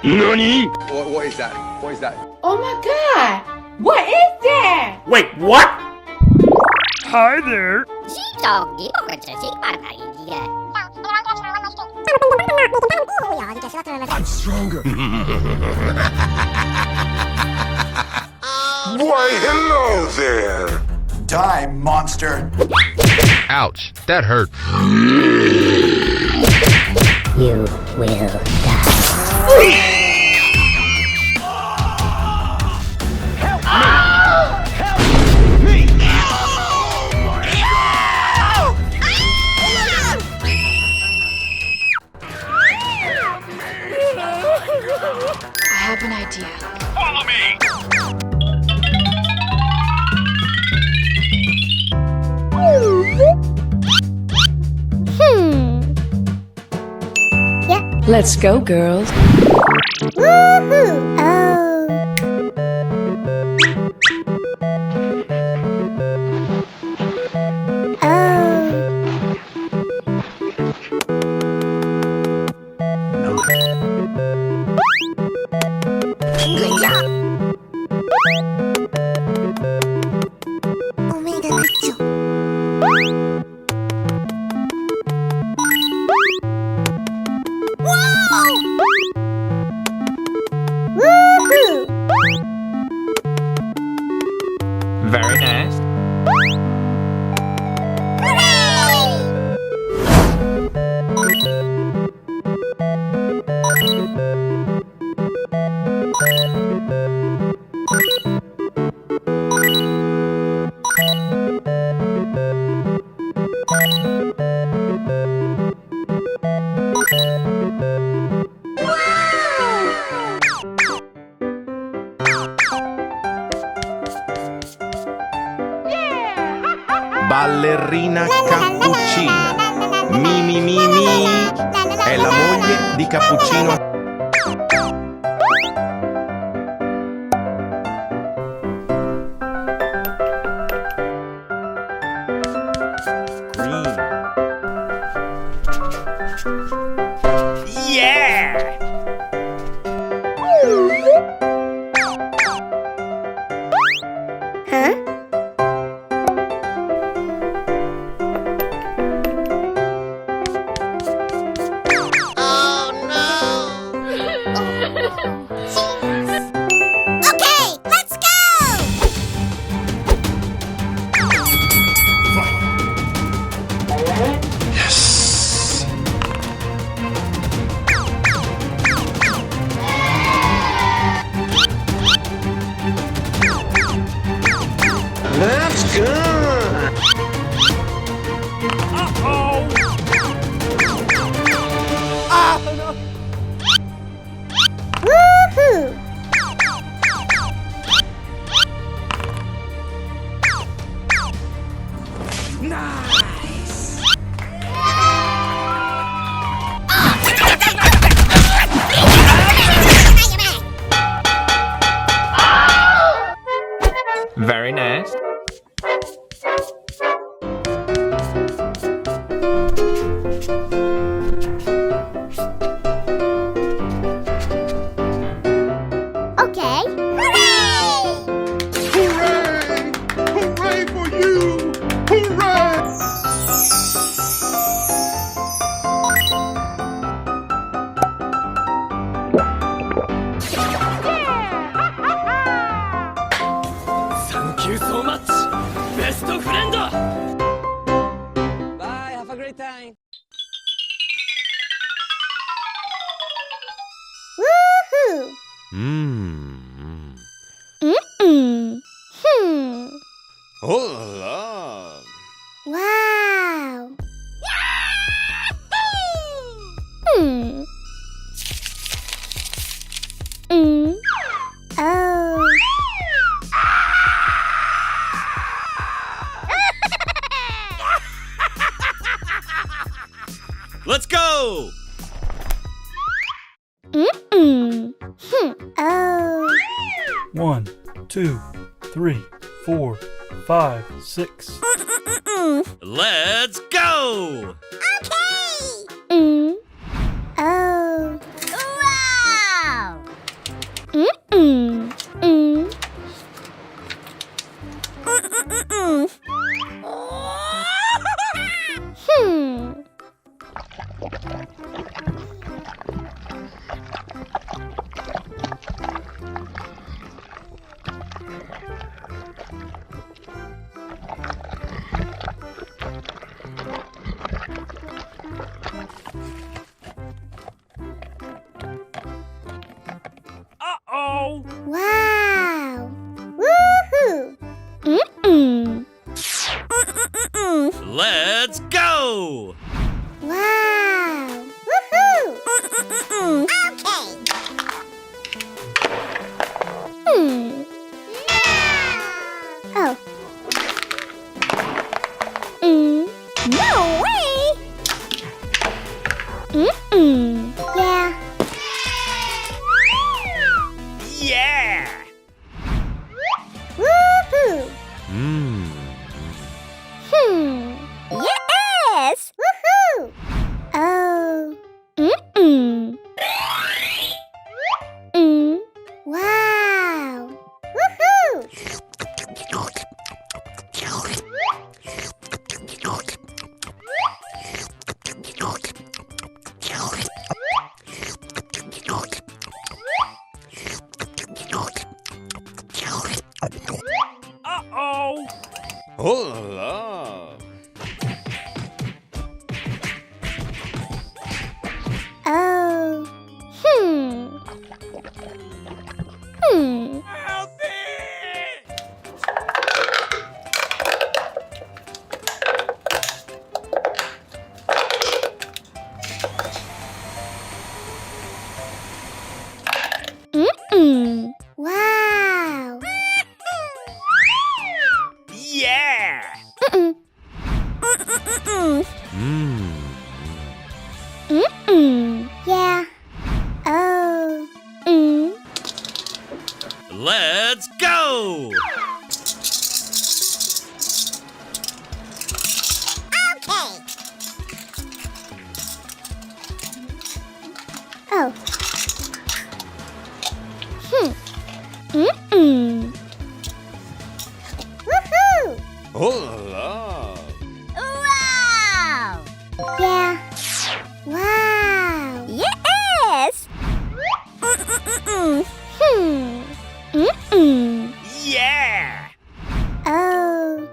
NANI? What is that? What is that? Oh my god! What is that? Wait, what? Hi there. I'm stronger. Why, hello there! Die, monster. Ouch, that hurt. You will die. I have an idea. Follow me. Let's go, girls. Woohoo! Good job. Omega Macho. Woohoo! Very nice. Ballerina cappuccina. Mi mi mi mi. È la moglie di Cappuccino. Green. Yeah! Huh? Okay, let's go! Yes! That's good. Uh-oh. Woohoo! Nice. Very nice. Okay. Hooray! Hooray! Hooray for you! Hooray! Thank you so much. Best friend. Bye. Have a great time. Woohoo! Mmm. Oh la la. Wow! Hmm. Oh. Let's go. Oh. 1, 2, 3, 4, 5, 6. Let's go. Okay. Oh. Wow. Uh-oh! Wow! Woohoo! Mm-mm. Let's go! Wow! Woohoo! Okay. Oh. No way! Yeah. Yeah! Woohoo! Mmm. Yes! Woohoo! Oh. Wow! Woohoo! Uh-oh! Oh la la. Oh. Help me! Wow! Yeah! Mmm. Yeah. Oh. Let's go! Okay. Oh. Woohoo! Oh la la. Wow! Yeah. Wow! Yes! Yeah! Oh.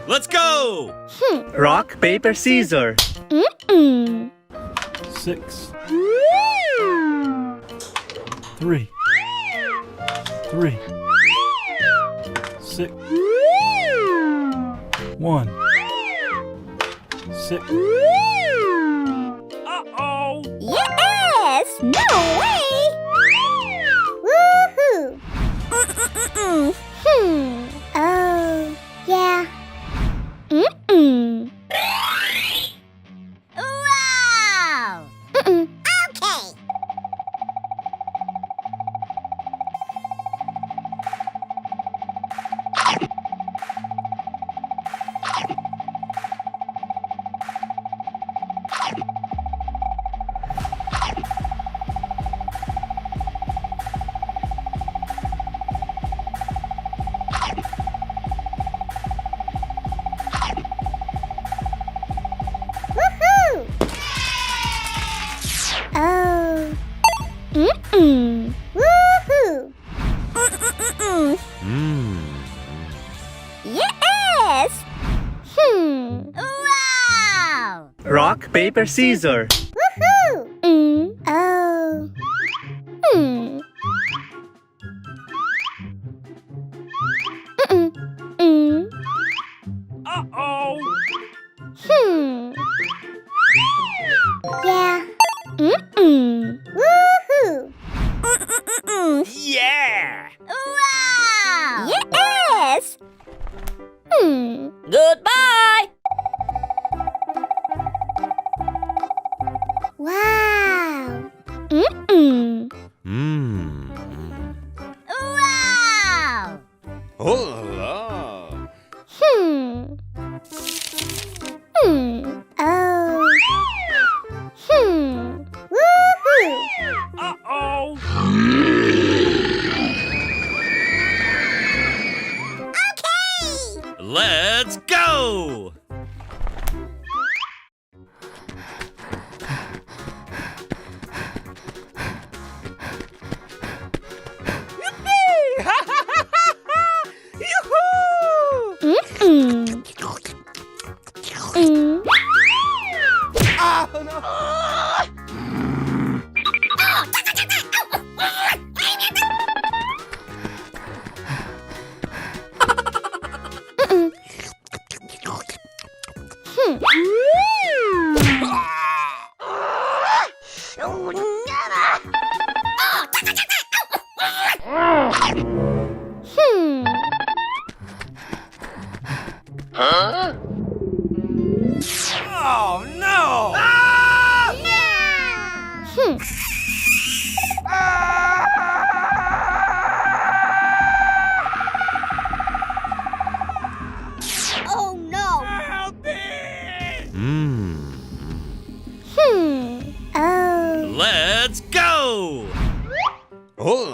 Let's go! Rock, paper, scissors. 6 3 3 6 1 6 Uh-oh! Yes! No way! Woohoo! Oh, yeah. Wow! Okay. Woohoo! Oh. Woohoo! Mmm. Yes! Wow! Rock, paper, scissors. Woohoo! Oh. Uh-oh! Yeah. Woohoo! Yeah! Wow! Yes! Goodbye! Wow! Mmm. Wow! Oh la la. Oh. Woohoo! Uh-oh! Let's go! Oh no! Oh no! Help me! Oh. Let's go! Oh.